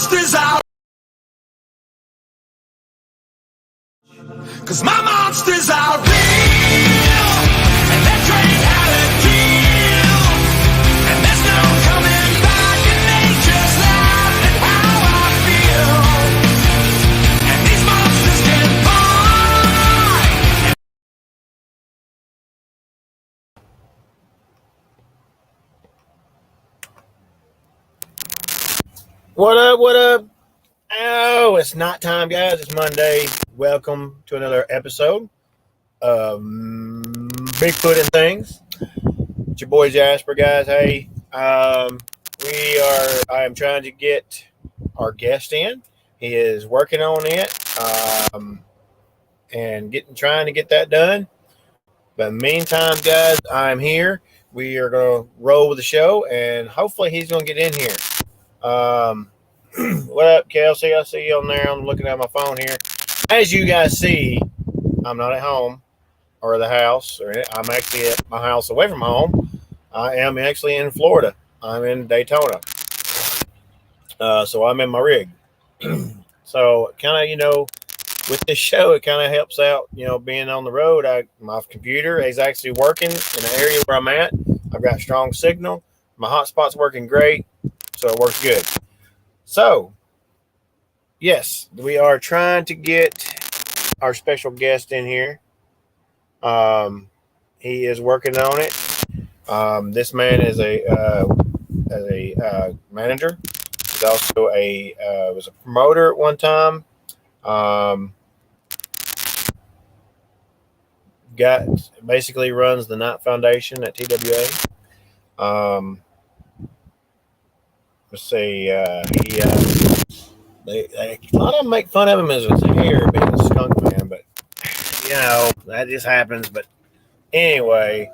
monster's out. 'Cause my monster's out real, and that train had a deal, and there's no coming back, and they just laugh at how I feel. And these monsters can fight. What up? What up? Oh, it's not time, guys. It's Monday. Welcome to another episode of Bigfoot and Things. It's your boy Jasper, guys. Hey, I am trying to get our guest in. He is working on it and trying to get that done. But meantime, guys, I'm here. We are going to roll with the show, and hopefully he's going to get in here. What up, Kelsey? I see you on there. I'm looking at my phone here. As you guys see, I'm not at home or the house. I'm actually at my house away from home. I am actually in Florida. I'm in Daytona. So I'm in my rig. So kind of, with this show, it kind of helps out, being on the road. My computer is actually working in the area where I'm at. I've got strong signal. My hotspot's working great. So it works good. So, yes, we are trying to get our special guest in here. He is working on it. This man is a manager. He's also was a promoter at one time. Basically runs the Knight Foundation at TWA. Let's see. A lot of them make fun of him as his hair being a skunk man, but that just happens. But anyway,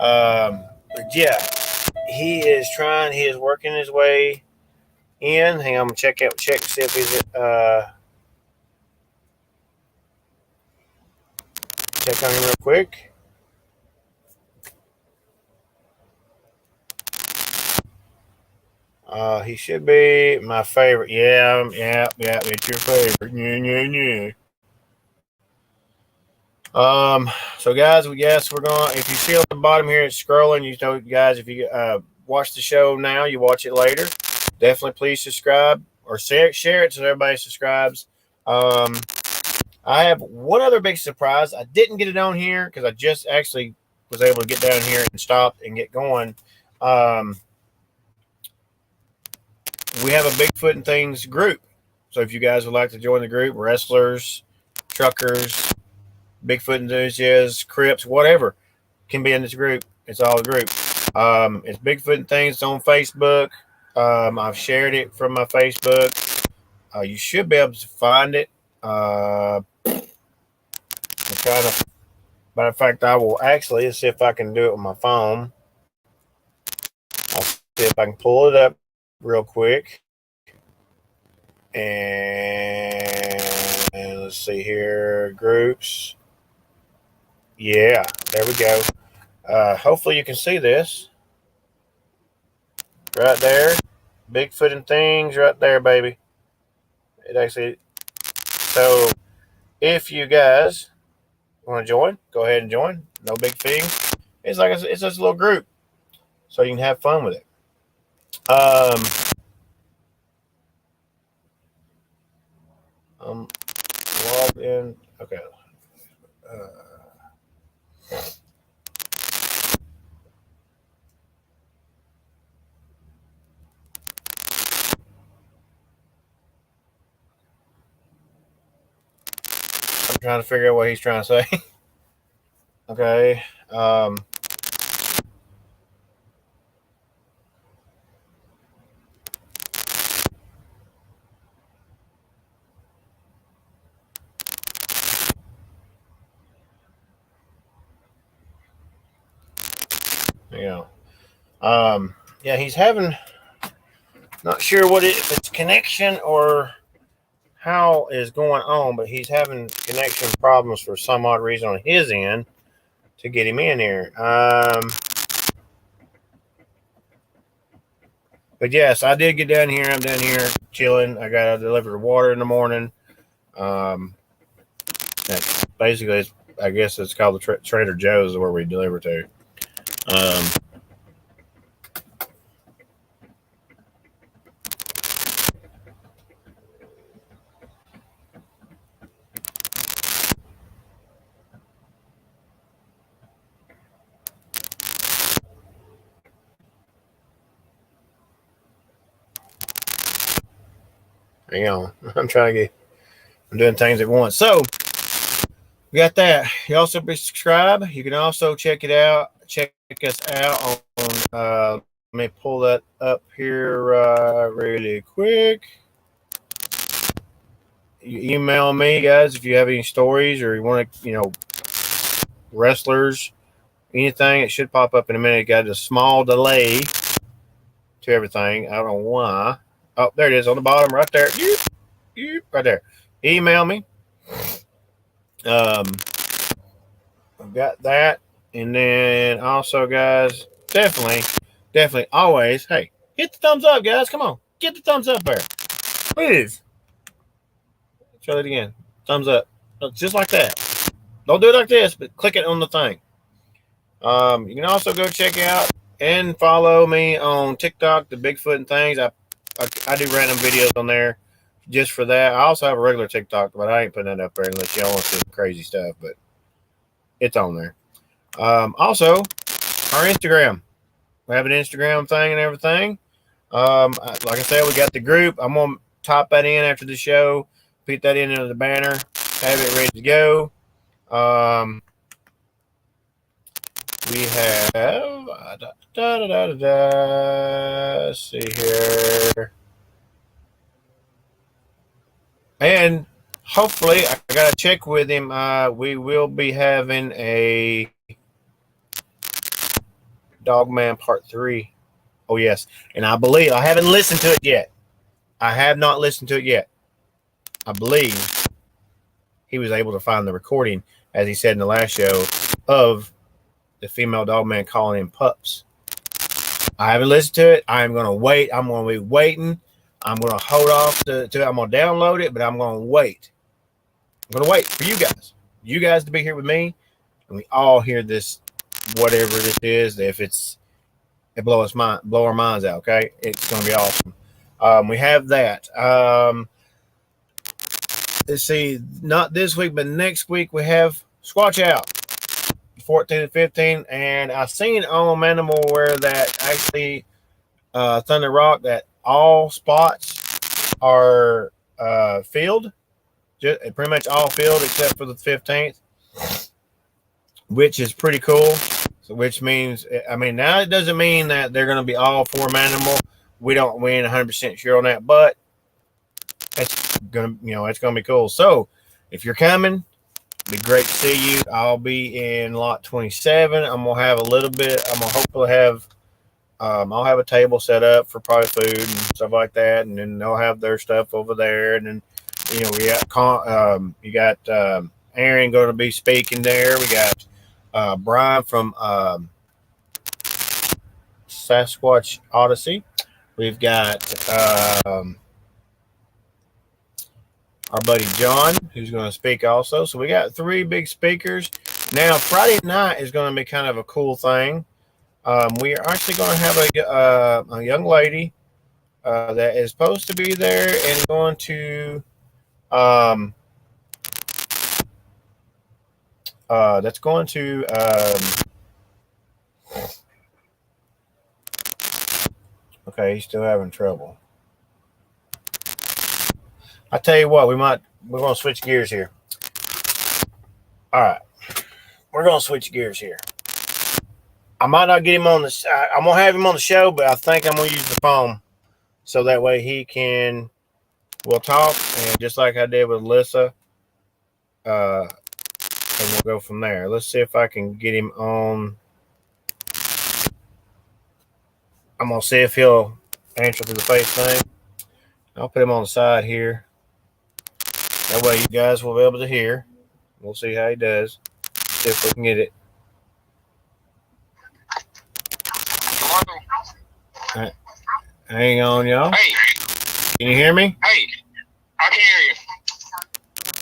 yeah, he is working his way in. Hang on, I'm gonna check to see if he's check on him real quick. He should be my favorite. Yeah, it's your favorite. Yeah. So guys, yes, we're going. If you see on the bottom here, it's scrolling. Guys, if you watch the show now, you watch it later. Definitely, please subscribe or share it so everybody subscribes. I have one other big surprise. I didn't get it on here because I just actually was able to get down here and stop and get going. We have a Bigfoot and Things group. So if you guys would like to join the group, wrestlers, truckers, Bigfoot enthusiasts, Crips, whatever can be in this group. It's all a group. It's Bigfoot and Things. It's on Facebook. I've shared it from my Facebook. You should be able to find it. Matter of fact, I will actually see if I can do it with my phone. I'll see if I can pull it up real quick. And let's see here. Groups. Yeah, there we go. Hopefully you can see this. Right there. Bigfoot and Things right there, baby. It actually. So if you guys want to join, go ahead and join. No big thing. It's just a little group. So you can have fun with it. I'm logged in. Okay. I'm trying to figure out what he's trying to say. Okay. Yeah, he's having, not sure if it's connection or how is going on, but he's having connection problems for some odd reason on his end to get him in here. But yes, I did get down here. I'm down here chilling. I got to deliver water in the morning. Basically, I guess it's called the Trader Joe's where we deliver to. Um, Hang on, I'm doing things at once. So we got that. You also subscribe. You can also check it out. Check us out on. Let me pull that up here really quick. You email me, guys, if you have any stories or you want to, wrestlers, anything. It should pop up in a minute. Got a small delay to everything. I don't know why. Oh, there it is on the bottom right there. Right there. Email me. I've got that. And then also, guys, definitely always, hey, hit the thumbs up, guys. Come on. Get the thumbs up there. Please. Try it again. Thumbs up. Just like that. Don't do it like this, but click it on the thing. You can also go check out and follow me on TikTok, the Bigfoot and things. I do random videos on there just for that. I also have a regular TikTok, but I ain't putting that up there unless y'all want to see crazy stuff, but it's on there. Also, our Instagram. We have an Instagram thing and everything. Like I said, we got the group. I'm going to top that in after the show, put that into the banner, have it ready to go. We have, let's see here. And hopefully, I got to check with him. We will be having a Dogman Part 3. Oh, yes. And I believe, I haven't listened to it yet. I have not listened to it yet. I believe he was able to find the recording, as he said in the last show, of the female Dogman calling him pups. I haven't listened to it. I'm going to wait. I'm going to be waiting. I'm going to hold off to I'm going to download it, but I'm going to wait. I'm going to wait for you guys to be here with me, and we all hear this, whatever this is. If it blow our minds out. Okay, it's going to be awesome. We have that. Let's see, not this week, but next week we have Squatch Out, 14 and 15, and I seen on Manimal where that actually Thunder Rock that all spots are filled, pretty much all filled except for the 15th, which is pretty cool. So, which means, I mean, now it doesn't mean that they're going to be all for Manimal. We ain't 100% sure on that, but it's gonna, it's gonna be cool. So, if you're coming, it'd be great to see you. I'll be in lot 27. I'm gonna have a little bit. I'm gonna hopefully have. I'll have a table set up for probably food and stuff like that, and then they'll have their stuff over there. And then, we got you got Aaron going to be speaking there. We got Brian from Sasquatch Odyssey. We've got our buddy John, who's going to speak also. So we got 3 big speakers. Now, Friday night is going to be kind of a cool thing. We are actually going to have a young lady that is supposed to be there and going to that's going to okay, he's still having trouble. I tell you what, we're going to switch gears here. All right, we're going to switch gears here. I might not get him on the. I'm gonna have him on the show, but I think I'm gonna use the phone so that way we'll talk, and just like I did with Alyssa, and we'll go from there. Let's see if I can get him on. I'm gonna see if he'll answer through the face thing. I'll put him on the side here. That way you guys will be able to hear. We'll see how he does. See if we can get it. All right. Hang on, y'all. Hey, Can you hear me? hey, I can hear you.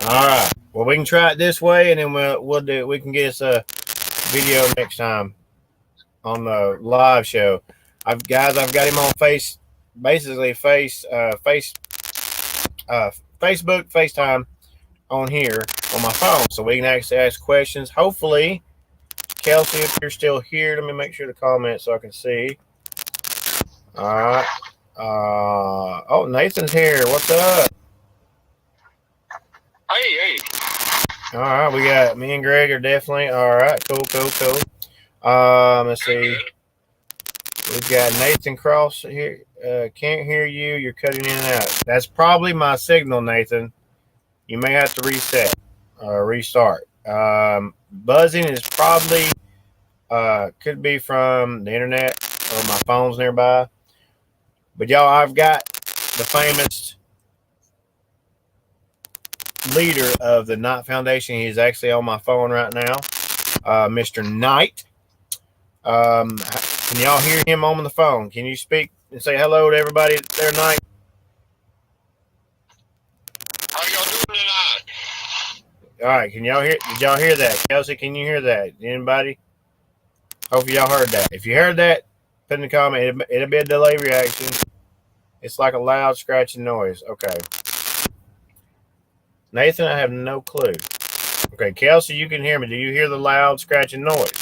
All right. Well, we can try it this way, and then we can get us a video next time on the live show. I've got him on Facebook, FaceTime on here on my phone, so we can actually ask questions. Hopefully, Kelsey, if you're still here, let me make sure to comment so I can see. All right. Oh, Nathan's here. What's up? Hey. All right, we got me and Greg are definitely all right. Cool. Let's see. We've got Nathan Cross here. Can't hear you. You're cutting in and out. That's probably my signal, Nathan. You may have to reset or restart. Buzzing is probably could be from the internet or my phone's nearby. But y'all, I've got the famous leader of the Knight Foundation. He's actually on my phone right now, Mr. Knight. Can y'all hear him on the phone? Can you speak and say hello to everybody there, Knight? How y'all doing tonight? All right, can y'all hear? Did y'all hear that? Kelsey, can you hear that? Anybody? Hopefully y'all heard that. If you heard that, put in the comment. It'll be a delay reaction. It's like a loud scratching noise. Okay. Nathan, I have no clue. Okay, Kelsey, you can hear me. Do you hear the loud scratching noise?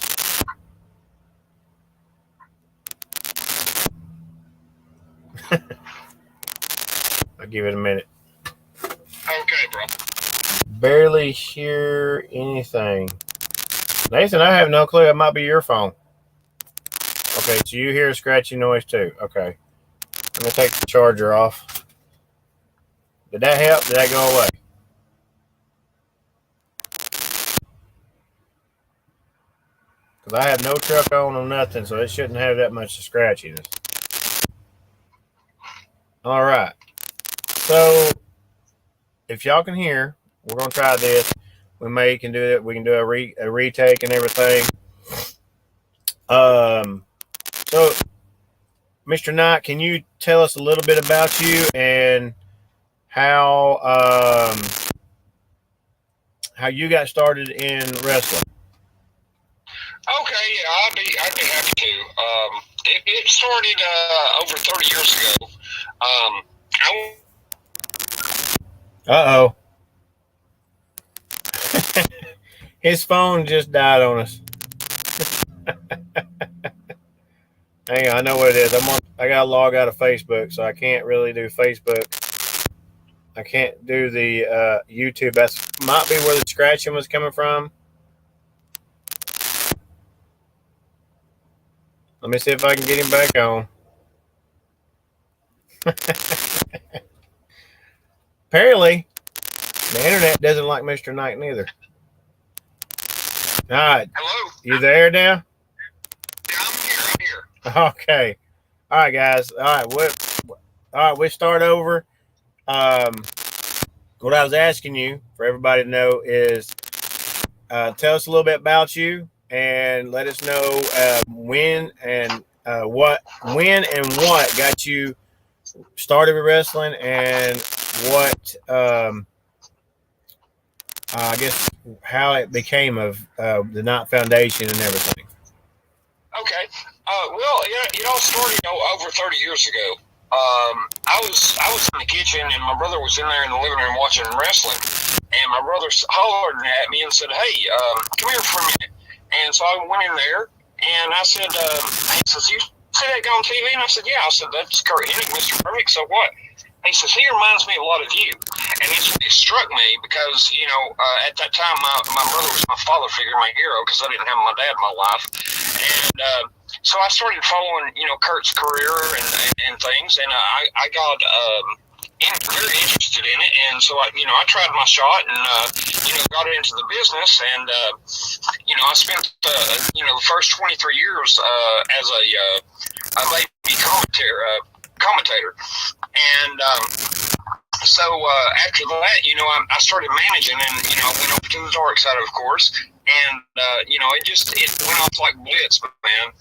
I'll give it a minute. Okay, bro. Barely hear anything. Nathan, I have no clue. It might be your phone. Okay, so you hear a scratchy noise too. Okay. I'm going to take the charger off. Did that help? Did that go away? Because I have no truck on or nothing, so it shouldn't have that much scratchiness. All right. So, if y'all can hear, we're going to try this. We can do it. We can do a retake and everything. So, Mr. Knight, can you tell us a little bit about you and how you got started in wrestling? Okay, yeah, I'd be happy to. It started over 30 years ago. Uh-oh. His phone just died on us. Hang on, I know what it is. I gotta log out of Facebook, so I can't really do Facebook. I can't do the YouTube. That might be where the scratching was coming from. Let me see if I can get him back on. Apparently, the internet doesn't like Mr. Knight neither. All right. Hello? You there now? Yeah, I'm here. Okay. All right, guys. All right, we start over. What I was asking you for everybody to know is tell us a little bit about you and let us know when and what got you started with wrestling and what I guess how it became of the Knight Foundation and everything. Okay. Well, it all started over 30 years ago. I was in the kitchen and my brother was in there in the living room watching wrestling, and my brother hollered at me and said, "Hey, come here for a minute." And so I went in there and I said, "He says, you see that guy on TV?" And I said, "Yeah." I said, "That's Kurt Hennig, Mr. Perfect. So what?" He says, "He reminds me a lot of you." And it struck me because, at that time, my brother was my father figure, my hero, because I didn't have my dad in my life. And so I started following, Kurt's career and things, and I got very interested in it. And so I tried my shot and, got into the business. And, I spent, the first 23 years as a lady commentator. And so after that, I started managing, and I went over to the dark side, of course, and it went off like blitz, man.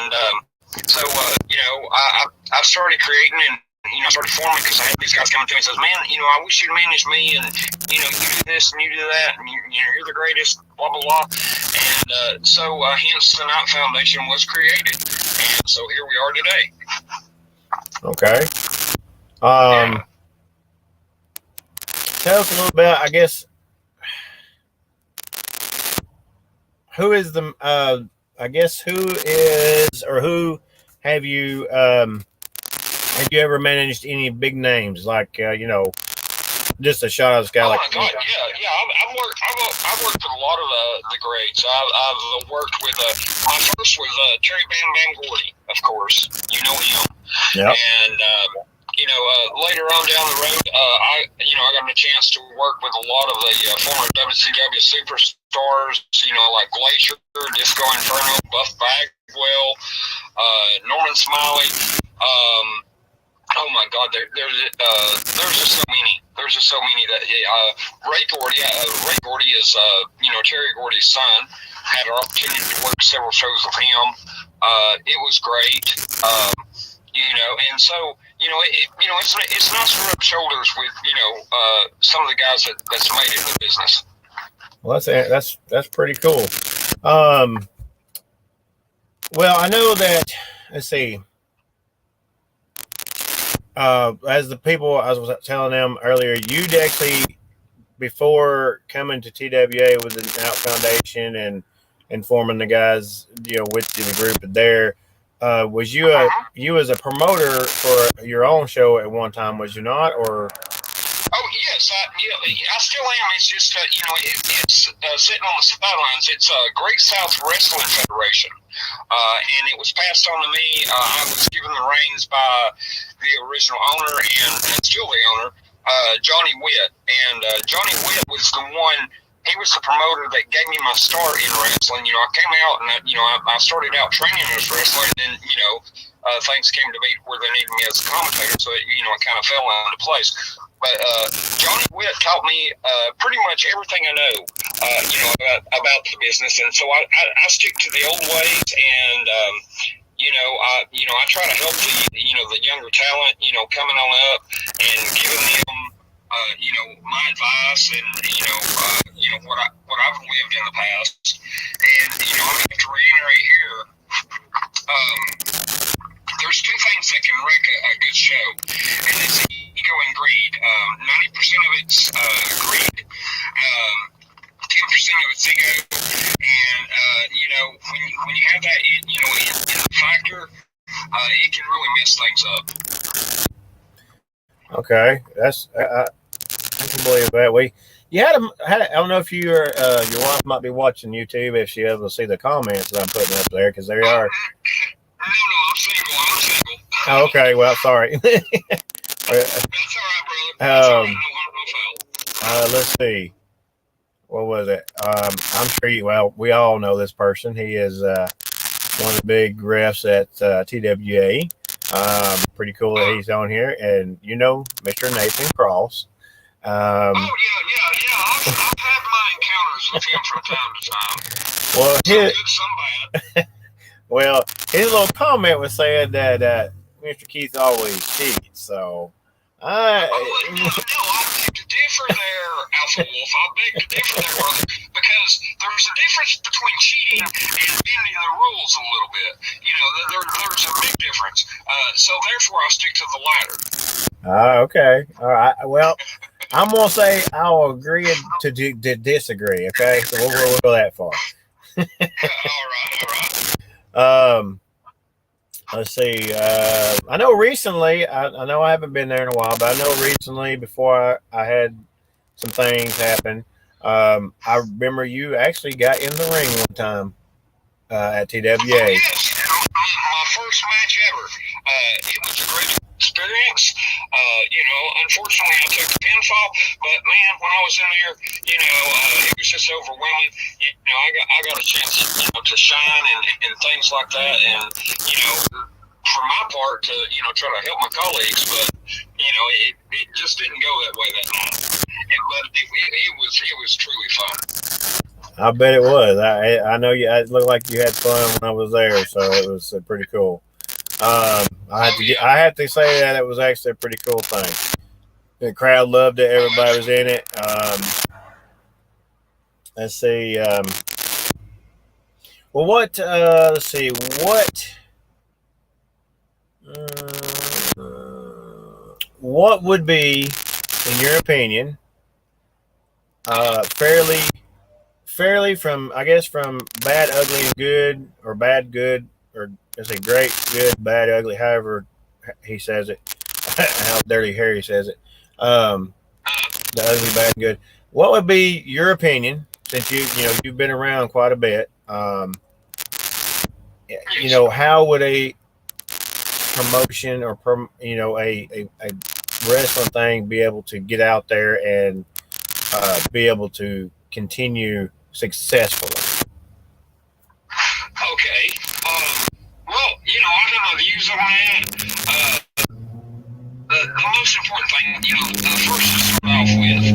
And So, I started creating and, I started forming because I had these guys coming to me and says, man, I wish you'd manage me and, you do this and you do that and, you're the greatest, blah, blah, blah. And so hence the Knight Foundation was created. And so here we are today. Okay. Yeah. Tell us a little bit, I guess, who is the, who have you ever managed any big names like, just a shot of the sky? Oh Like, my God, yeah. I've worked with a lot of the greats. I've worked with my first was Terry Bam Bam Gordy, of course. You know him. yeah. And later on down the road, I got a chance to work with a lot of the former WCW superstars. Like Glacier, Disco Inferno, Buff Bagwell, Norman Smiley. Oh my God, there's just so many. There's just so many that Ray Gordy. Ray Gordy is Terry Gordy's son. Had an opportunity to work several shows with him. It was great. And so it's nice to rub shoulders with some of the guys that's made it in the business. Well, that's pretty cool. Well, I know that. Let's see. As the people, I was telling them earlier, you'd actually, before coming to TWA with the Knight Foundation and forming the guys, with the group there, was you as a promoter for your own show at one time, was you not? Or oh yes, I still am. It's just it's sitting on the sidelines. It's Great South Wrestling Federation, and it was passed on to me. I was given the reins by the original owner and still the owner, Johnny Witt. And Johnny Witt was the one. He was the promoter that gave me my start in wrestling. I came out and I started out training as a wrestler, and then things came to me where they needed me as a commentator, so it kind of fell into place. But Johnny Witt taught me pretty much everything I know, about the business, and so I stick to the old ways, and I try to help the younger talent, coming on up and giving them my advice and what I've lived in the past, and I'm going to reiterate here. There's two things that can wreck a good show, and it's ego and greed. 90% of it's greed, 10% of it's ego, and when you have that in the factor, it can really mess things up. okay, that's I can believe that. I don't know if your wife might be watching YouTube, if she able to see the comments that I'm putting up there, because there are. No, I'm single. Oh, okay, well, sorry. That's all right, brother. That's all right. No fault. Let's see. What was it? I'm sure we all know this person. He is one of the big refs at TWA. Pretty cool that he's on here, and Mr. Nathan Cross. Yeah. I've had my encounters with him from time to time. Well, some good, some bad. Well, his little comment was saying that Mr. Keith always cheats. So, no, I beg to differ there, Alpha Wolf. I beg to differ there, brother, because there's a difference between cheating and bending the rules a little bit. There's a big difference. So therefore, I stick to the latter. Okay. All right. Well, I'm gonna say I'll agree to disagree. Okay, so we'll go that far. All right. Let's see. I know recently. I know I haven't been there in a while, but I know recently, before I had some things happen. I remember you actually got in the ring one time at TWA. Oh, yes, my first match ever. It was a great experience. Unfortunately, I took the pinfall, but man, when I was in there, it was just overwhelming. I got a chance, to shine and things like that, and for my part, to try to help my colleagues, but it just didn't go that way that night. But it was truly fun. I bet it was. I know you. It looked like you had fun when I was there, so it was pretty cool. I have to say that it was actually a pretty cool thing. The crowd loved it. Everybody was in it. Let's see. Well, what? Let's see. What would be, in your opinion, fairly from, I guess, from bad, ugly, and good, or bad, good, or let's say great, good, bad, ugly, however he says it, how Dirty Harry says it, the ugly, bad, and good. What would be your opinion, since you've been around quite a bit? How would a promotion or a wrestling thing be able to get out there and be able to continue successfully? Okay. Well, I have my views on that. The most important thing, first to start off with,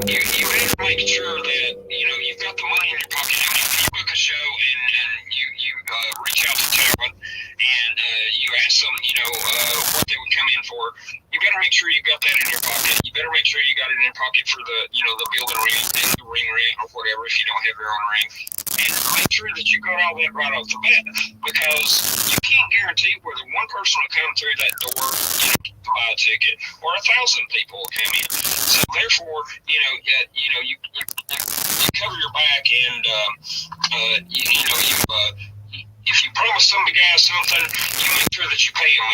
you better make sure that, you've got the money in your pocket. I mean, when you book a show and you reach out to talent and you ask them, what they would come in for, you better make sure you got that in your pocket. You better make sure you got it in your pocket for the, the building rent and the ring rent or whatever if you don't have your own ring. And make sure that you got all that right off the bat, because you can't guarantee whether one person will come through that door, to buy a ticket, or 1,000 people will come in. So therefore, you cover your back, and if you promise some guy something, you make sure that you pay him.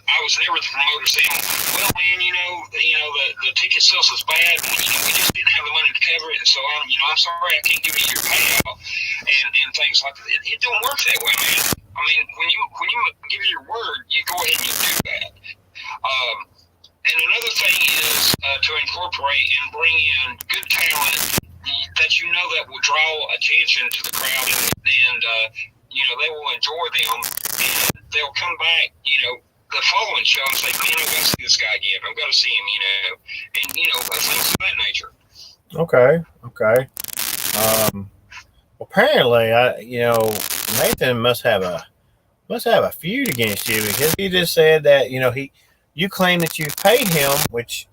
I was never the promoter saying, well, man, the ticket sales is bad, and, we just didn't have the money to cover it, and so I'm sorry I can't give you your payout, and things like that. It don't work that way, man. I mean, when you give your word, you go ahead and you do that. And another thing is to incorporate and bring in good talent that that will draw attention to the crowd, and they will enjoy them, and they'll come back, the following show and say, man, I've got to see this guy again. I've got to see him, and things of that nature. Okay. Apparently, Nathan must have a feud against you, because he just said that you claim that you've paid him, which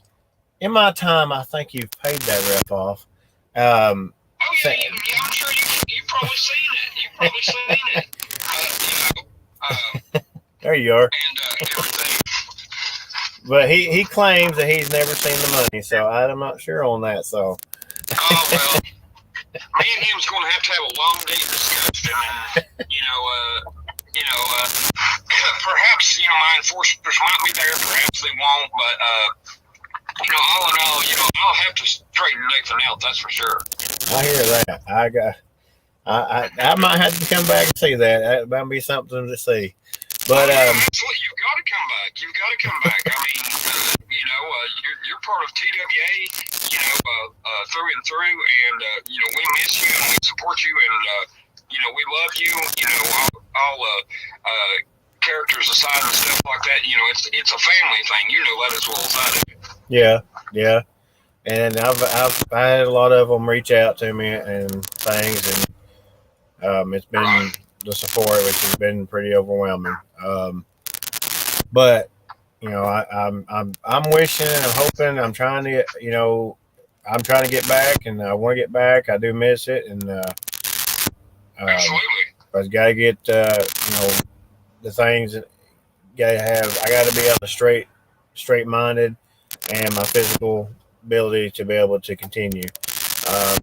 in my time I think you've paid that rep off. I'm sure you've probably seen it. There you are. And everything. But he claims that he's never seen the money, so I'm not sure on that. So. Oh well, me and him's going to have a long, deep discussion, and perhaps my enforcers might be there, perhaps they won't, but all in all, I'll have to straighten Nathan out. That's for sure. I hear that. I might have to come back and see that. That might be something to see. But absolutely, you've got to come back. I mean, you're part of TWA, through and through, and we miss you and we support you, and we love you. All characters aside and stuff like that. It's a family thing. You know that as well as I do. Yeah. And I had a lot of them reach out to me and things, and it's been the support, which has been pretty overwhelming. But I'm wishing and I'm hoping. I'm trying to get back, and I want to get back. I do miss it, and absolutely. But I gotta get the things that I gotta be able to straight minded, and my physical ability to be able to continue. I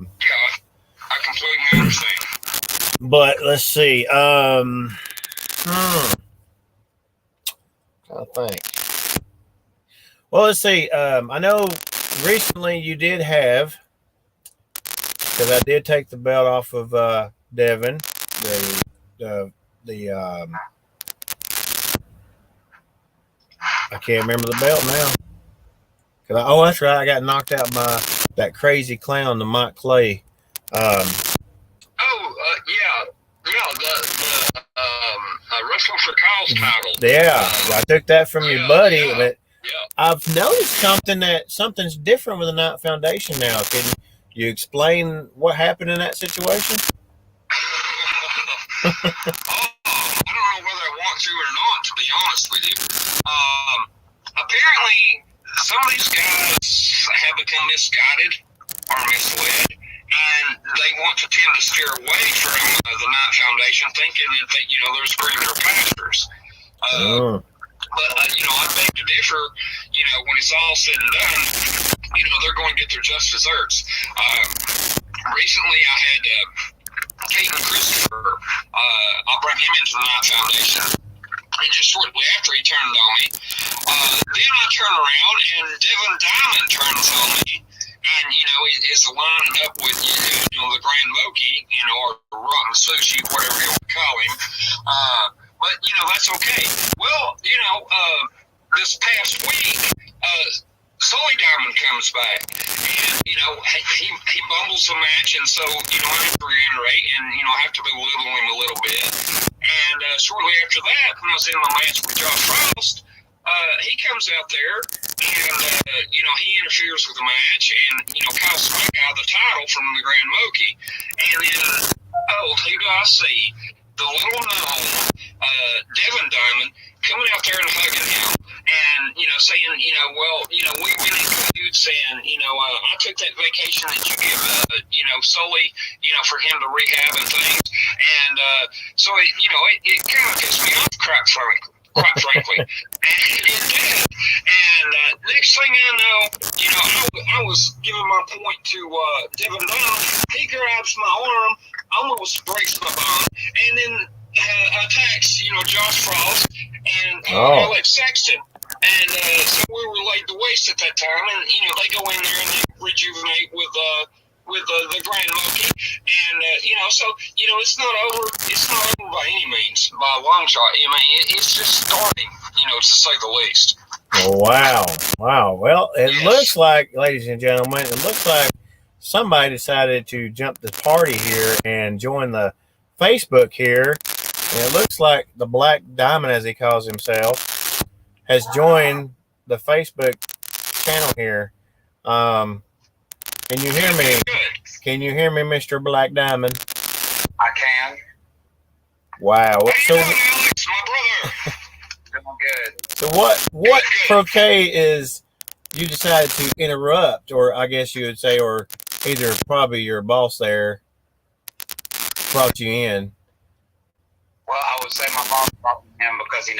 completely understand. But let's see. I think. Well, let's see. I know recently you did have, because I did take the belt off of Devin. I can't remember the belt now. That's right. I got knocked out by that crazy clown, the Mike Clay. The Wrestling for Kyle's title. Yeah, I took that from your buddy, but yeah. I've noticed something's different with the Knight Foundation now. Can you explain what happened in that situation? I don't know whether I want to or not, to be honest with you. Apparently, some of these guys have become misguided or misled, and they want to tend to steer away from the Knight Foundation, thinking that they, there's greener pastures. But I beg to differ. When it's all said and done, they're going to get their just desserts. Recently, I had Kate and Christopher. I'll bring him into the Knight Foundation. And just shortly after he turned on me, then I turn around and Devin Diamond turns on me, and is lining up with the Grand Moki, or Rotten Sushi, whatever you want to call him. But that's okay. Well, this past week, Sully Diamond comes back, and he bumbles a match, and so I have to reiterate, and I have to belittle him a little bit. And shortly after that, when I was in my match with Josh Frost, he comes out there, and he interferes with the match, and costs my guy the title from the Grand Moki. And then, who do I see? The little known Devin Diamond coming out there and hugging him, and saying, we went in cahoots, and I took that vacation that you give, Sully, for him to rehab and things, and so it kind of pissed me off, quite frankly, and it did. And next thing I know, I was giving my point to Devin Diamond. He grabs my arm, almost breaks my bone, and then attacks, Josh Frost and Alex Sexton. And so we were laid to waste at that time, and they go in there and they rejuvenate with the Grand Moki, and so it's not over. It's not over by any means, by a long shot. It's just starting, to say the least. Wow. Well, it looks like, ladies and gentlemen, it looks like somebody decided to jump the party here and join the Facebook here. And it looks like the Black Diamond, as he calls himself, has joined the Facebook channel here. Can you hear me? Can you hear me, Mr. Black Diamond? I can. Wow. How you doing, Alex, my brother? Doing good. So what croquet is you decided to interrupt, or I guess you would say, or either probably your boss there brought you in? Well, I would say my boss brought me in because I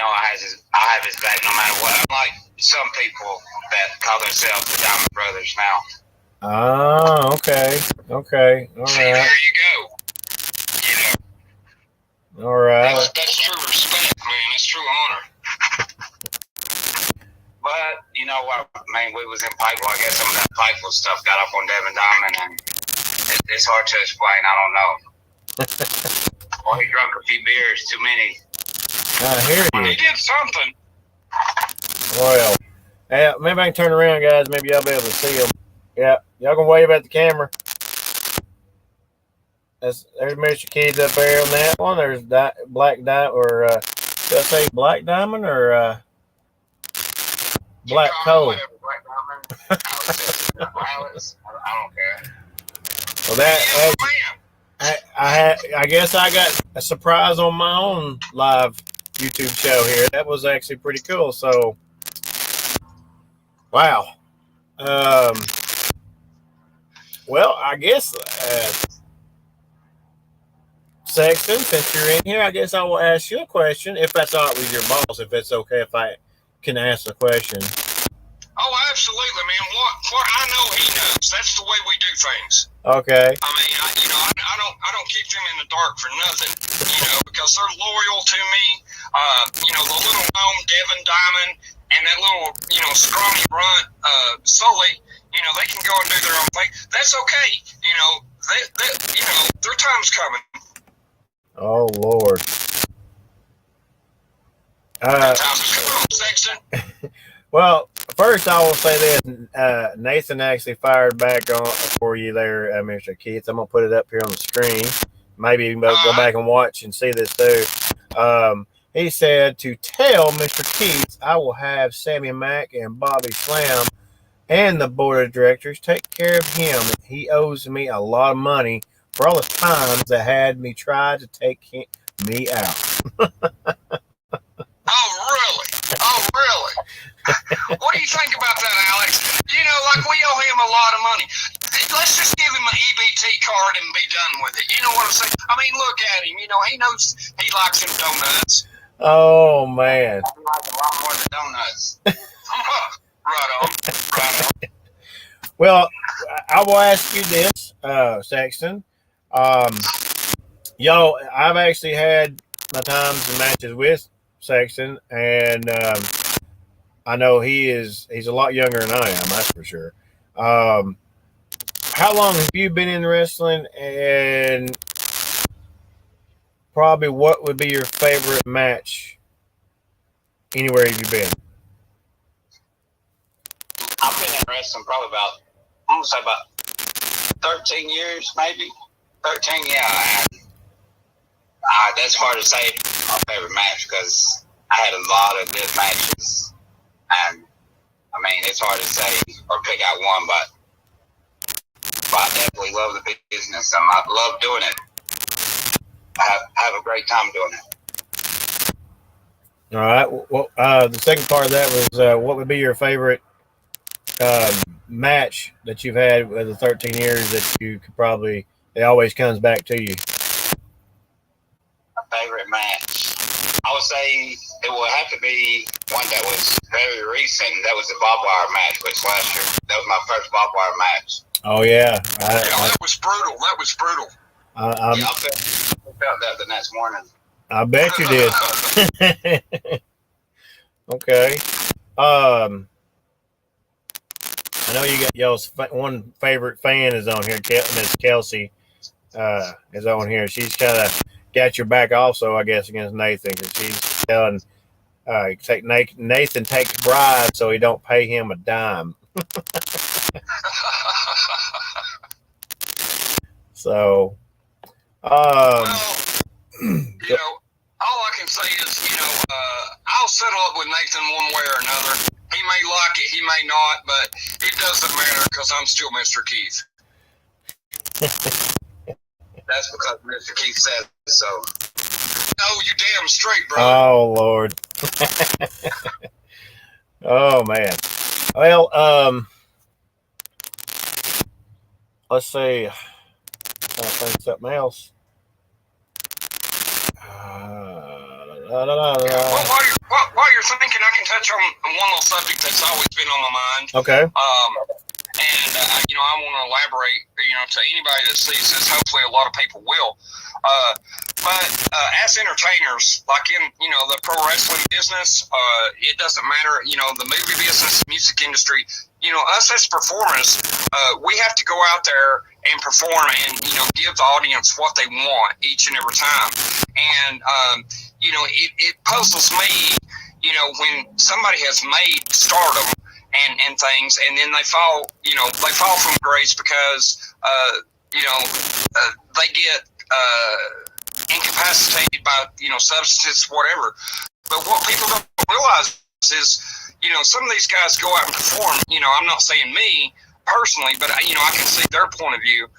have his back no matter what. Unlike some people that call themselves the Diamond Brothers now. Ah, okay. All right. See, there you go. All right. That's true respect, man. That's true honor. But we was in Pikeville. I guess some of that Pikeville stuff got up on Devin Diamond, and it's hard to explain. I don't know. Or he drank a few beers, too many. I hear you. He did something. Well, maybe I can turn around, guys. Maybe y'all be able to see them. Yeah, y'all can wave at the camera. There's Mr. Kids up there on that one. There's Black Diamond, or should I say Black Diamond, or Black Coal? Black Diamond. Alex. I don't care. Well, I guess I got a surprise on my own live YouTube show here. That was actually pretty cool. So, wow. Well, I guess, Sexton, since you're in here, I guess I will ask you a question, if that's all right with your boss, if it's okay if I can ask a question. Oh, absolutely, man. What I know, he knows. That's the way we do things. Okay. I mean, I don't keep them in the dark for nothing, because they're loyal to me. The little known Devin Diamond and that little, scrawny runt, Sully, they can go and do their own thing. That's okay. Their time's coming. Oh, Lord. Their time's coming, Sexton. Well, first I will say this. Nathan actually fired back on for you there, Mr. Keats. I'm going to put it up here on the screen. Maybe you can go back and watch and see this too. He said to tell Mr. Keats I will have Sammy Mack and Bobby Slam and the board of directors take care of him. He owes me a lot of money for all the times that had me try to take me out. What do you think about that, Alex? You know, like we owe him a lot of money. Let's just give him an EBT card and be done with it. You know what I'm saying? I mean, look at him. You know, he knows he likes them donuts. Oh man. He likes a lot more than donuts. Right on. Right on. Well, I will ask you this, Sexton. Yo, I've actually had my times and matches with Sexton, and I know he's a lot younger than I am. That's for sure. How long have you been in wrestling, and probably what would be your favorite match anywhere you've been? I've been in wrestling probably I'm going to say about 13 years, maybe. 13, yeah. That's hard to say my favorite match because I had a lot of good matches. And, I mean, it's hard to say or pick out one, but I definitely love the business. I love doing it. I have a great time doing it. All right. Well, the second part of that was what would be your favorite match that you've had with the 13 years that you could probably, it always comes back to you? My favorite match, I would say it would have to be one that was very recent. That was the barbed wire match, which last year, that was my first barbed wire match. Oh, yeah. That was brutal. That was brutal. I felt that the next morning. I bet you did. Okay. I know you got y'all's one favorite fan is on here. Miss Kelsey is on here. She's kind of got your back also, I guess, against Nathan, because she's telling Nathan takes bribes so he don't pay him a dime. So, well, you know, all I can say is, you know, I'll settle up with Nathan one way or another. He may like it, he may not, but it doesn't matter because I'm still Mr. Keith. That's because Mr. Keith said so. Oh, you damn straight, bro. Oh, Lord. Oh, man. Well, let's see. I think something else. Well, while you're thinking, I can touch on one little subject that's always been on my mind. Okay. You know, I want to elaborate, you know, to anybody that sees this. Hopefully a lot of people will. But as entertainers, like in, you know, the pro wrestling business, it doesn't matter, you know, the movie business, music industry, you know, us as performers, we have to go out there and perform and, you know, give the audience what they want each and every time. And, you know, it puzzles me, you know, when somebody has made stardom and things, and then they fall from grace because, you know, they get incapacitated by, you know, substances, whatever. But what people don't realize is, you know, some of these guys go out and perform, you know, I'm not saying me personally, but, you know, I can see their point of view,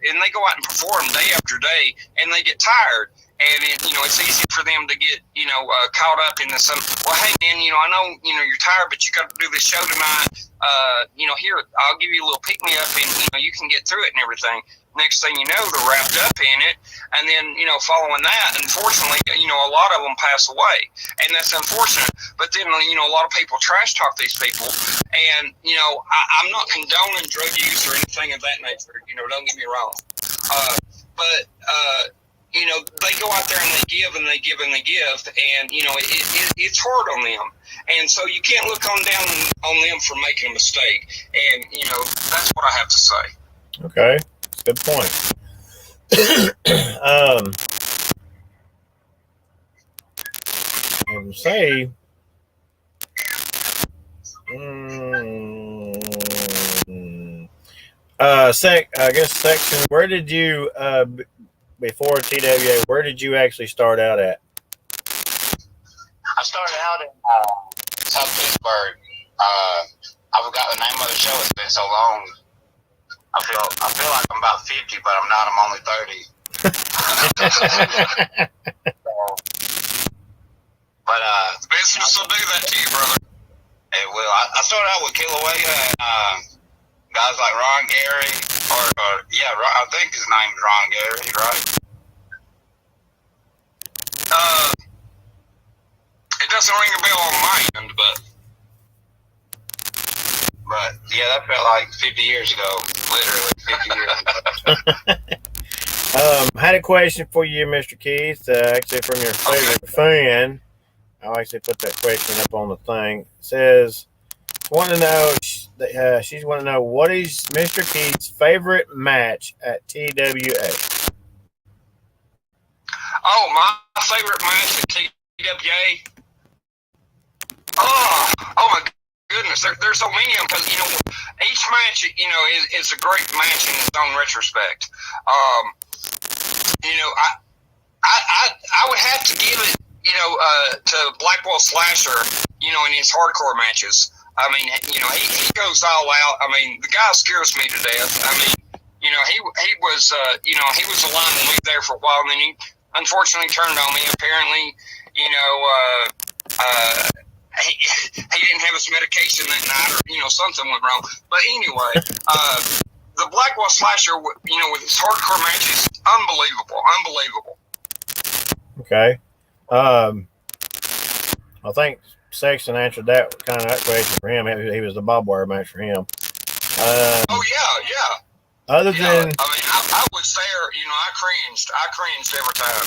and they go out and perform day after day, and they get tired. And, you know, it's easy for them to get, you know, caught up in this. Well, hey, man, you know, I know, you know, you're tired, but you got to do this show tonight. You know, here, I'll give you a little pick-me-up, and, you know, you can get through it and everything. Next thing you know, they're wrapped up in it. And then, you know, following that, unfortunately, you know, a lot of them pass away. And that's unfortunate. But then, you know, a lot of people trash talk these people. And, you know, I'm not condoning drug use or anything of that nature. You know, don't get me wrong. You know, they go out there and they give and they give and they give, and, you know, it's hard on them. And so you can't look down on them for making a mistake. And, you know, that's what I have to say. Okay. Good point. I would say, I guess section, where did you, before TWA, where did you actually start out at? I started out in South Pittsburgh. I forgot the name of the show. It's been so long. I feel like I'm about 50, but I'm not. I'm only 30. But business will do that to you, brother. It will. I started out with Kilauea, guys like Ron Gary, or yeah, I think his name's Ron Gary, right? It doesn't ring a bell on my end, but yeah, that felt like 50 years ago, literally 50 years ago. I had a question for you, Mr. Keith, actually from your favorite fan. I'll actually put that question up on the thing. It says, want to know, she's want to know, what is Mr. Keith's favorite match at TWA? Oh, my favorite match at TWA. Oh my goodness, there's so many of them, because each match is a great match in its own retrospect. I would have to give it to Blackwell Slasher in his hardcore matches. I mean, he goes all out. I mean, the guy scares me to death. I mean, he was he was aligned with me there for a while, and then he unfortunately turned on me. Apparently, he didn't have his medication that night, or something went wrong. But anyway, the Blackwell Slasher, with his hardcore matches, unbelievable. Okay. I think Sexton answered that question for him. He was the barbed wire match for him. Oh yeah. Other than, I mean, I was there. I cringed every time.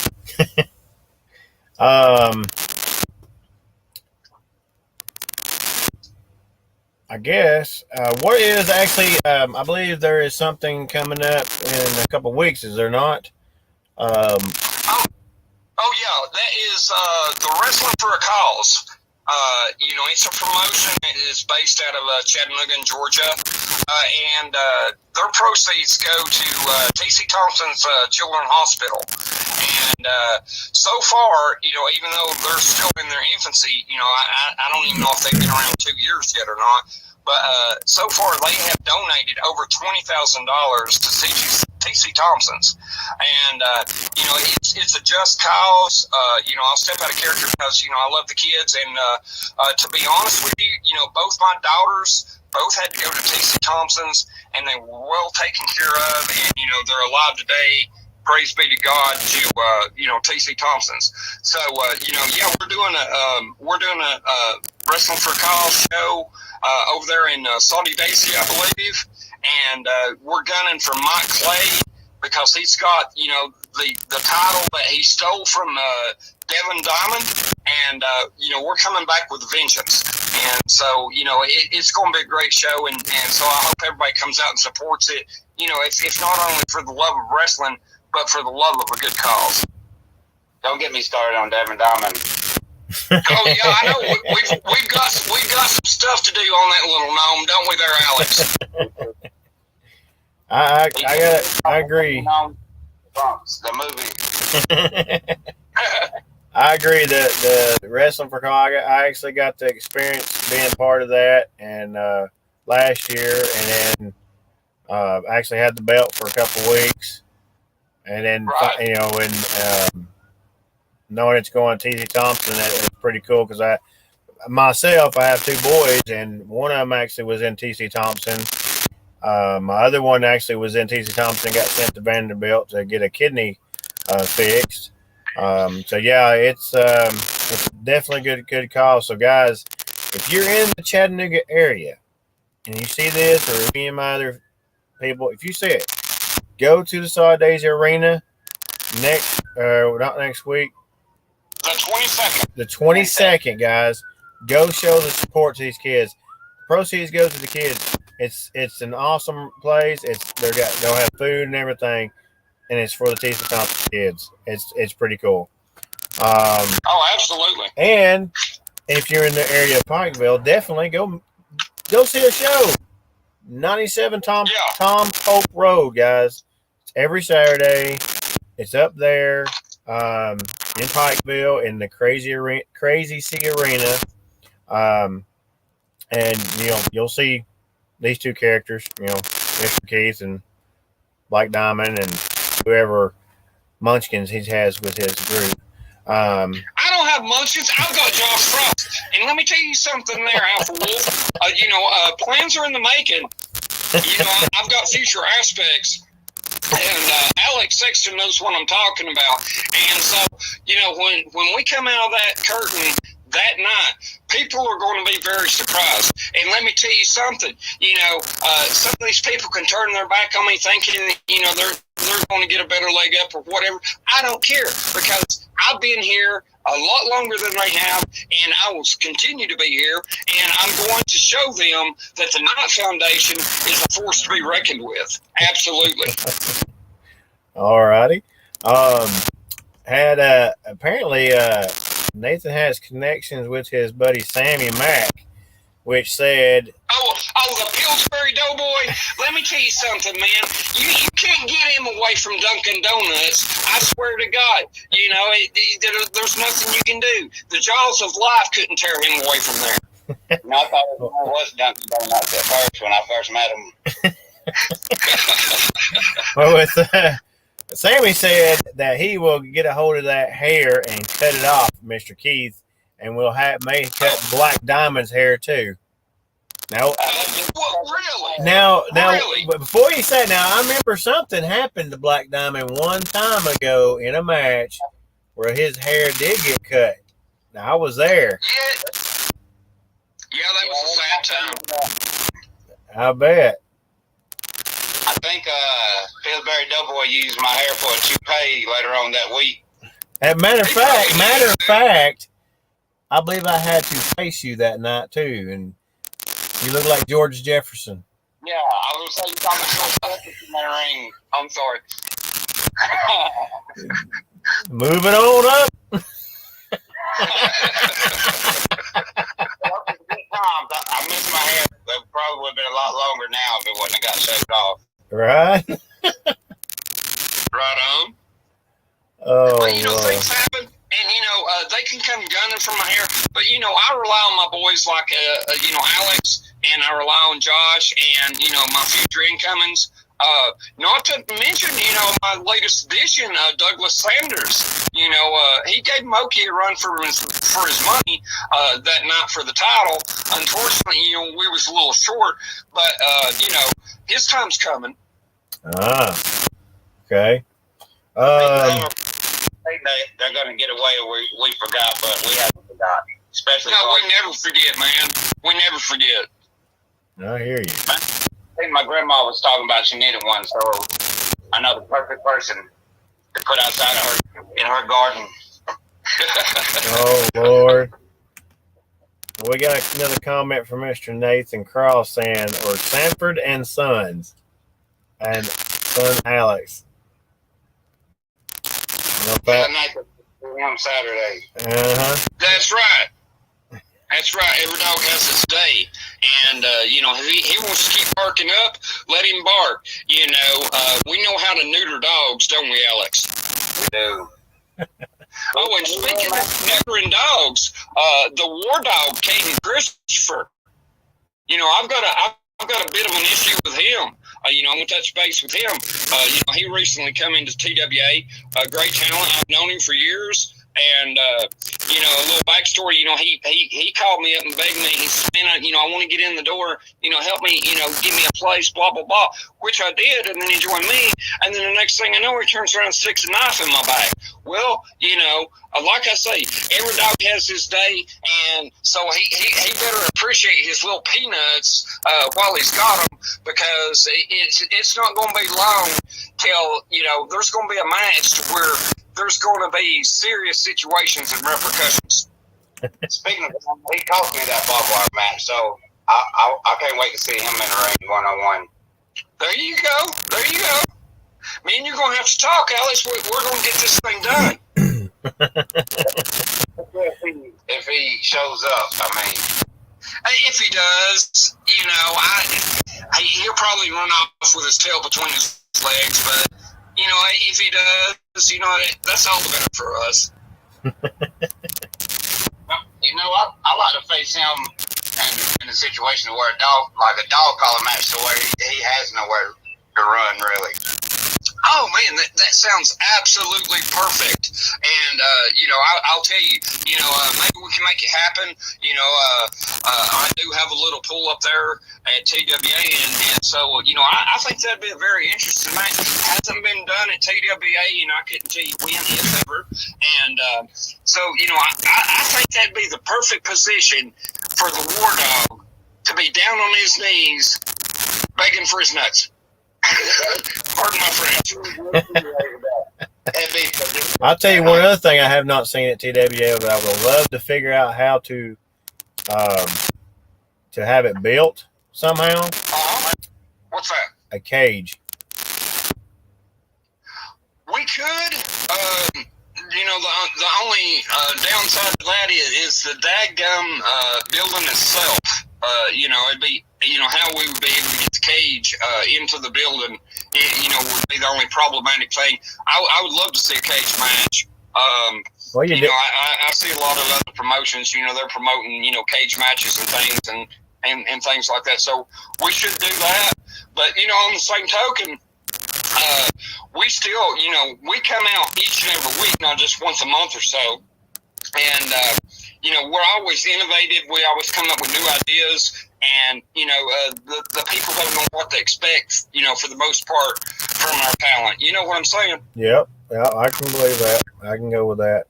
I guess what is actually, I believe there is something coming up in a couple of weeks. Is there not? Oh yeah, that is the Wrestling for a Cause. It's a promotion. It is based out of Chattanooga, Georgia, and their proceeds go to T.C. Thompson's Children's Hospital. And so far, even though they're still in their infancy, I don't even know if they've been around 2 years yet or not. But so far, they have donated over $20,000 to T.C. Thompson's, and it's a just cause. I'll step out of character because I love the kids, and to be honest with you, both my daughters both had to go to T.C. Thompson's, and they were well taken care of, and they're alive today. Praise be to God to T.C. Thompson's. So yeah, we're doing a Wrestling for a Cause show over there in Saudi Daisy, I believe, and we're gunning for Mike Clay because he's got the title that he stole from Devin Diamond, and we're coming back with vengeance. And so it's going to be a great show, and so I hope everybody comes out and supports it. If not only for the love of wrestling, but for the love of a good cause. Don't get me started on Devin Diamond. Oh yeah, I know. We've got some stuff to do on that little gnome, don't we, there, Alex? I agree. The movie. I agree that the Wrestling for Cause, I actually got to experience being part of that, and last year, and then actually had the belt for a couple of weeks, and then right. knowing it's going to T.C. Thompson, that was pretty cool because I have two boys, and one of them actually was in T.C. Thompson. My other one actually was in T.C. Thompson, got sent to Vanderbilt to get a kidney fixed. So yeah, it's definitely good cause. So guys, if you're in the Chattanooga area and you see this, or any of my other people, if you see it, go to the Saudi Daisy Arena not next week. The 22nd. The 22nd, guys. Go show the support to these kids. Proceeds go to the kids. It's an awesome place. They'll have food and everything, and it's for the T.C. Thompson kids. It's pretty cool. Oh, absolutely. And if you're in the area of Pikeville, definitely go see a show. 97 Tom Pope Road, guys. It's every Saturday. It's up there in Pikeville in the Crazy Sea Arena. And you'll see these two characters, Mr. Keith and Black Diamond and whoever munchkins he has with his group. I don't have have munchkins. I've got Josh Frost. And let me tell you something there, Alpha Wolf. Plans are in the making. I've got future aspects. And Alex Sexton knows what I'm talking about. And so, when we come out of that curtain that night, people are going to be very surprised. And let me tell you something. Some of these people can turn their back on me thinking, they're going to get a better leg up or whatever. I don't care, because I've been here a lot longer than they have, and I will continue to be here, and I'm going to show them that the Knight Foundation is a force to be reckoned with. Absolutely. All righty. Apparently Nathan has connections with his buddy Sammy Mack, which said, Oh, the Pillsbury Doughboy. Let me tell you something, man. You can't get him away from Dunkin' Donuts. I swear to God. There's nothing you can do. The jaws of life couldn't tear him away from there. No, I thought it was Dunkin' Donuts at first when I first met him. well, Sammy said that he will get a hold of that hair and cut it off, Mr. Keith, and may cut Black Diamond's hair too. Now, really? Now, Really? But before you say, now I remember something happened to Black Diamond one time ago in a match where his hair did get cut. Now I was there. Yeah, that was a sad time. I bet. I think Pillsbury Doughboy used my hair for a toupee later on that week. As matter of fact, I believe I had to face you that night too, and you look like George Jefferson. Yeah, I was going to say you called me George Jefferson in the ring. I'm sorry. Moving on up. I miss my hair. It probably would have been a lot longer now if it wouldn't have got shaved off. Right. Right on. Oh, But things happen, and they can come gunning for my hair. But I rely on my boys like Alex, and I rely on Josh, and my future incomings. Not to mention, my latest addition, Douglas Sanders. He gave Moki a run for his money that night for the title. Unfortunately, we was a little short, but his time's coming. Okay. They're going to get away. We forgot, but we haven't forgotten. Especially we never forget, man. We never forget. I hear you. I think my grandma was talking about she needed one, so I know the perfect person to put outside of her in her garden. Oh, Lord. We got another comment from Mr. Nathan Cross saying, or Sanford and Sons, and son Alex. On Saturday. That's right. That's right. Every dog has its day. And, if he wants to keep barking up, let him bark. We know how to neuter dogs, don't we, Alex? We do. Oh, and speaking of neutering dogs, the war dog, Caden Christopher, I've got a bit of an issue with him. I'm going to touch base with him. He recently come into TWA, great talent. I've known him for years. And, a little backstory, he called me up and begged me. He said, man, I want to get in the door, help me, give me a place, blah, blah, blah, which I did. And then he joined me. And then the next thing I know, he turns around and sticks a knife in my back. Well, like I say, every dog has his day. And so he better appreciate his little peanuts while he's got them, because it's not going to be long till, there's going to be a match to where there's going to be serious situations and repercussions. Speaking of, he cost me that barbed wire match, so I can't wait to see him in the ring one-on-one. There you go. There you go. Me and you're going to have to talk, Alex. We're going to get this thing done. If he shows up, If he does, he'll probably run off with his tail between his legs, but if he does, that's all the better for us. I like to face him in a situation where a dog collar match, to where he has nowhere to run, really. Oh man, that sounds absolutely perfect. And, I'll tell you, maybe we can make it happen. I do have a little pool up there at TWA, and so, I think that'd be a very interesting match. Hasn't been done at TWA, and I couldn't tell you when, if ever. And so, I think that'd be the perfect position for the War Dog to be down on his knees begging for his nuts. Pardon my French. I'll tell you one other thing I have not seen at TWA, but I would love to figure out how to have it built somehow. What's that? A cage. We could. The only downside to that is the daggum building itself. It'd be, how we would be able to get the cage into the building, would be the only problematic thing. I would love to see a cage match. Well, I see a lot of other promotions, they're promoting, cage matches and things and things like that. So we should do that. But, on the same token, we still, we come out each and every week, not just once a month or so. And, we're always innovative. We always come up with new ideas. And, the people don't know what to expect, for the most part, from our talent. You know what I'm saying? Yep. Yeah, I can believe that. I can go with that.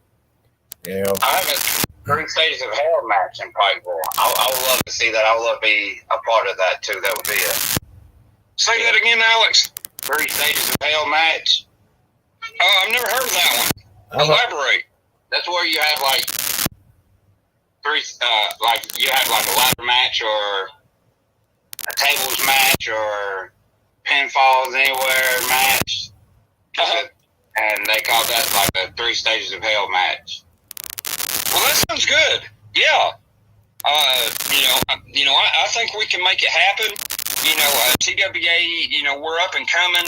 Yeah. I have a 3 Stages of Hell match in Pikeville. I would love to see that. I would love to be a part of that, too. That would be Say that again, Alex. 3 Stages of Hell match. Oh, I've never heard of that one. Elaborate. That's where you have, you have a ladder match or a tables match or pinfalls anywhere match. And they call that a 3 Stages of Hell match. Well, that sounds good. Yeah. I think we can make it happen. TWA, we're up and coming,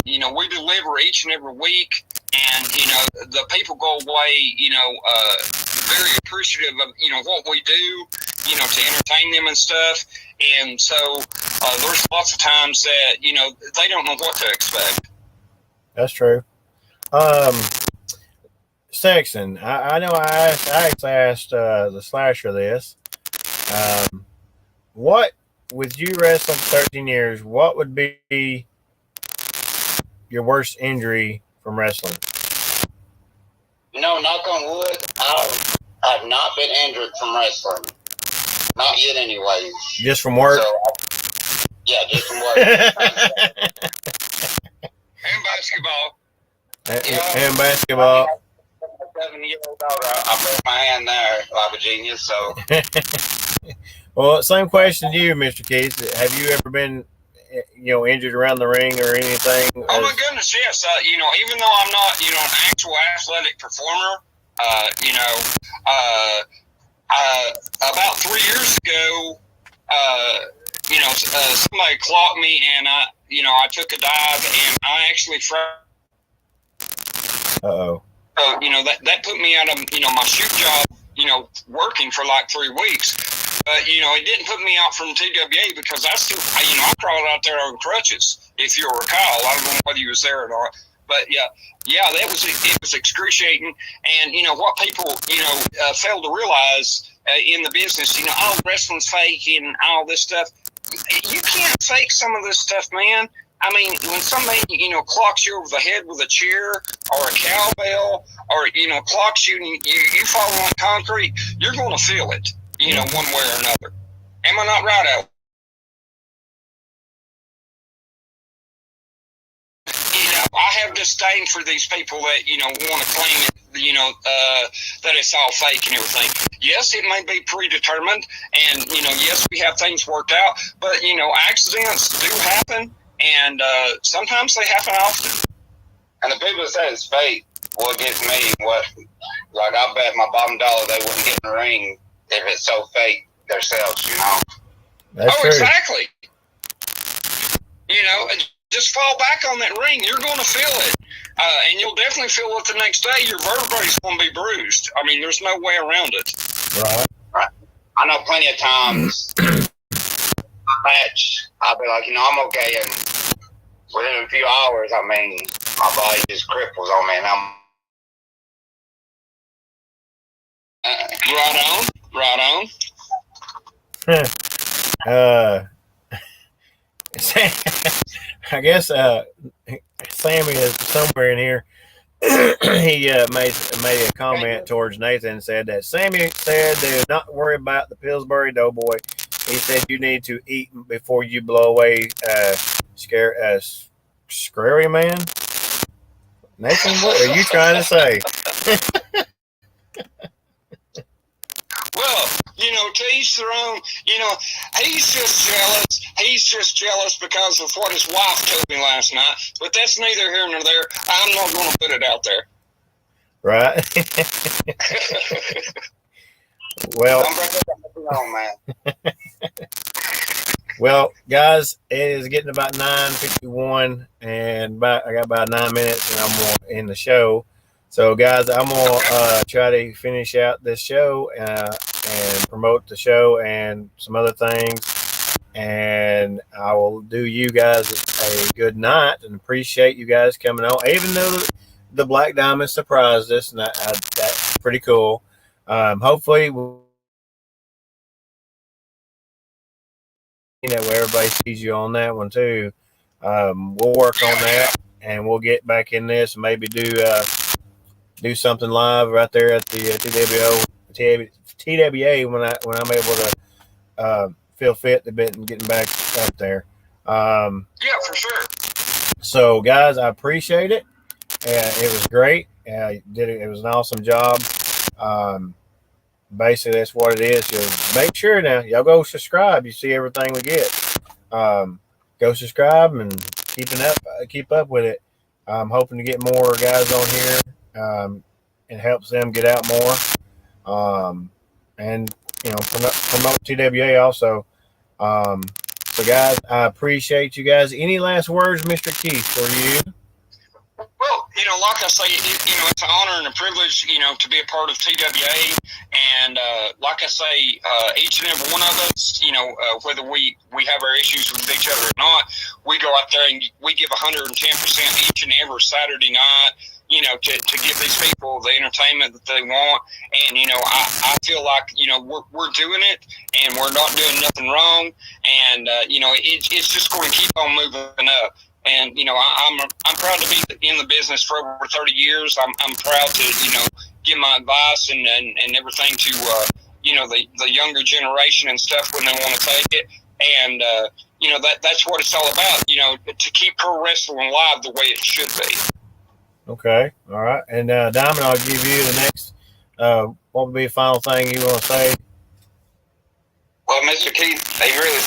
and, we deliver each and every week, and, the people go away, very appreciative of, what we do, to entertain them and stuff. And so there's lots of times that, they don't know what to expect. That's true. Sexton, I know I actually asked the Slasher this. What, with you wrestling for 13 years, what would be your worst injury from wrestling? Knock on wood, I've not been injured from wrestling. Not yet, anyways. Just from work? So, yeah, just from work. And basketball. And basketball. 7-year-old daughter, I broke my hand there like a genius, so. Well, same question to you, Mr. Keith. Have you ever been, injured around the ring or anything? Oh my goodness, yes. Even though I'm not, an actual athletic performer, about 3 years ago, somebody clocked me, and I took a dive, and I actually Uh-oh. That put me out of, my shoot job, working for like 3 weeks. But, it didn't put me out from TWA because I crawled out there on crutches, if you'll recall. I don't know whether you was there or not. But, it was excruciating. And, what people, fail to realize in the business, wrestling's fake and all this stuff. You can't fake some of this stuff, man. I mean, when somebody, clocks you over the head with a chair or a cowbell or, clocks you and you fall on concrete, you're going to feel it, one way or another. Am I not right, Al? I have disdain for these people that, want to claim it, that it's all fake and everything. Yes, it may be predetermined, and, yes, we have things worked out, but, accidents do happen. And sometimes they happen often. And the people that say it's fake, what gets me, I bet my bottom dollar they wouldn't get in the ring if it's so fake themselves, That's true. Exactly. Just fall back on that ring. You're going to feel it. And you'll definitely feel it the next day. Your vertebrae's going to be bruised. I mean, there's no way around it. Right. I know plenty of times match, I'll be like, I'm okay, and within a few hours, my body just cripples on me, and I'm Right on. uh, I guess Sammy is somewhere in here. He made a comment towards Nathan and said that Sammy said do not worry about the Pillsbury Doughboy. He said you need to eat before you blow away scary man. Nathan, what are you trying to say? Well, to each their own. He's just jealous. He's just jealous because of what his wife told me last night. But that's neither here nor there. I'm not going to put it out there. Right. Well, man. well, guys, it is getting about 9:51, and I got about 9 minutes, and I'm going to end the show. So, guys, I'm going to try to finish out this show and promote the show and some other things. And I will do you guys a good night and appreciate you guys coming on, even though the Black Diamond surprised us, and that's pretty cool. Hopefully, where everybody sees you on that one too. We'll work on that, and we'll get back in this and maybe do something live right there at the TWA when I'm able to feel fit a bit and getting back up there. Yeah, for sure. So, guys, I appreciate it. It was great. You did it. It was an awesome job. Basically, that's what it is. Just make sure now, y'all go subscribe. You see everything we get. Go subscribe and keep up with it. I'm hoping to get more guys on here. It helps them get out more. And promote TWA also. So guys, I appreciate you guys. Any last words, Mr. Keith, for you? Well, like I say, it's an honor and a privilege, to be a part of TWA. And like I say, each and every one of us, whether we have our issues with each other or not, we go out there and we give 110% each and every Saturday night, to give these people the entertainment that they want. And, I feel like, we're doing it and we're not doing nothing wrong. And, it's just going to keep on moving up. And I'm proud to be in the business for over 30 years. I'm proud to give my advice and everything to the younger generation and stuff when they want to take it. And that's what it's all about. To keep pro wrestling alive the way it should be. Okay, all right. And Diamond, I'll give you the next. What would be the final thing you want to say? Well, Mr. Keith, they really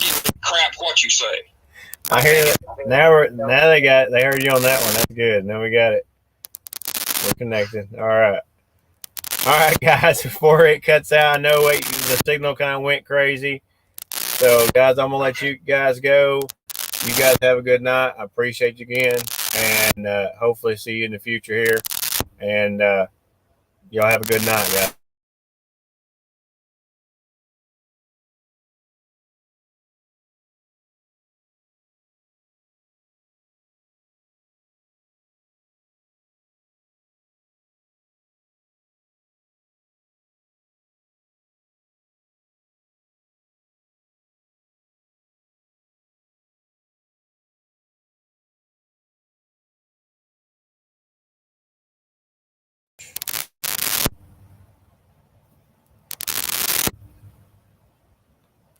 give a crap what you say. I hear that. Now they heard you on that one. That's good. Now we got it. We're connected. All right, guys. Before it cuts out, I know the signal kind of went crazy. So, guys, I'm gonna let you guys go. You guys have a good night. I appreciate you again, and hopefully see you in the future here. And y'all have a good night, guys.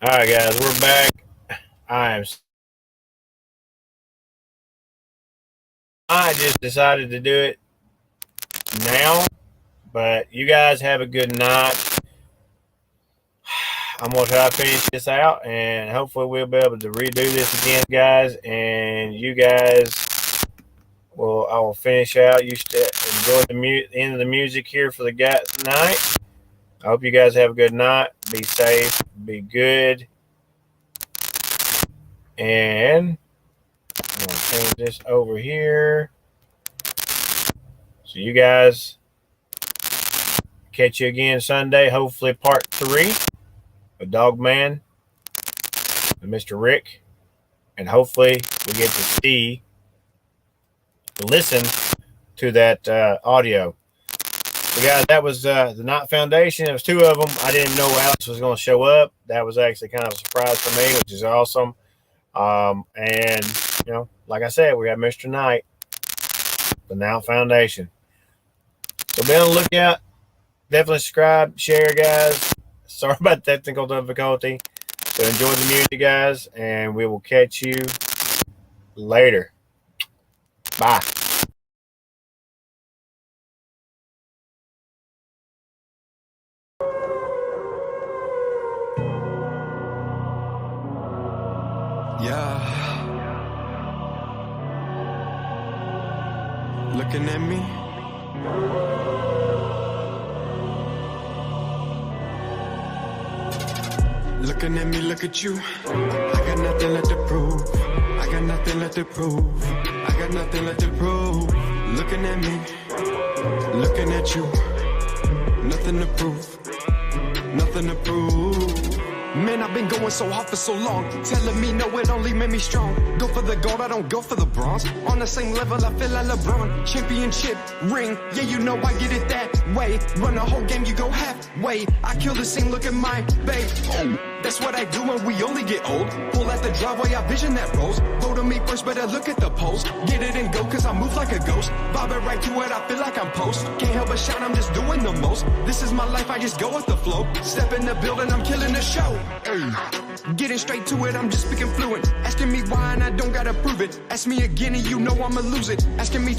All right, guys, we're back. I just decided to do it now, but you guys have a good night. I'm gonna try to finish this out, and hopefully we'll be able to redo this again, guys. And you guys I will finish out. You should enjoy the end of the music here for the night. I hope you guys have a good night. Be safe. Be good. And I'm going to change this over here. So you guys, catch you again Sunday. Hopefully part 3 of Dogman and Mr. Rick. And hopefully we get to listen to that audio. So guys, that was the Knot Foundation. It was 2 of them. I didn't know Alex was going to show up. That was actually kind of a surprise for me, which is awesome. And like I said, we got Mr. Knight, the Knot Foundation. So be on the lookout. Definitely subscribe, share, guys. Sorry about technical difficulty. So enjoy the music, guys, and we will catch you later. Bye. Yeah. Looking at me. Looking at me, look at you. I got nothing left to prove. I got nothing left to prove. I got nothing left to prove. Looking at me. Looking at you. Nothing to prove. Nothing to prove. Man, I've been going so hard for so long. Telling me no, it only made me strong. Go for the gold, I don't go for the bronze. On the same level, I feel like LeBron. Championship ring, yeah, you know I get it that way. Run a whole game, you go halfway. I kill the scene, look at my babe. Oh, that's what I do when we only get old. Pull out the driveway, I vision that rolls. Go to me first, better look at the post. Get it and go, cause I move like a ghost. Bob it right to it, I feel like I'm post. Can't help but shout, I'm just doing the most. This is my life, I just go with the flow. Step in the building, I'm killing the show. Ay. Getting straight to it, I'm just speaking fluent. Asking me why and I don't gotta prove it. Ask me again and you know I'ma lose it. Asking me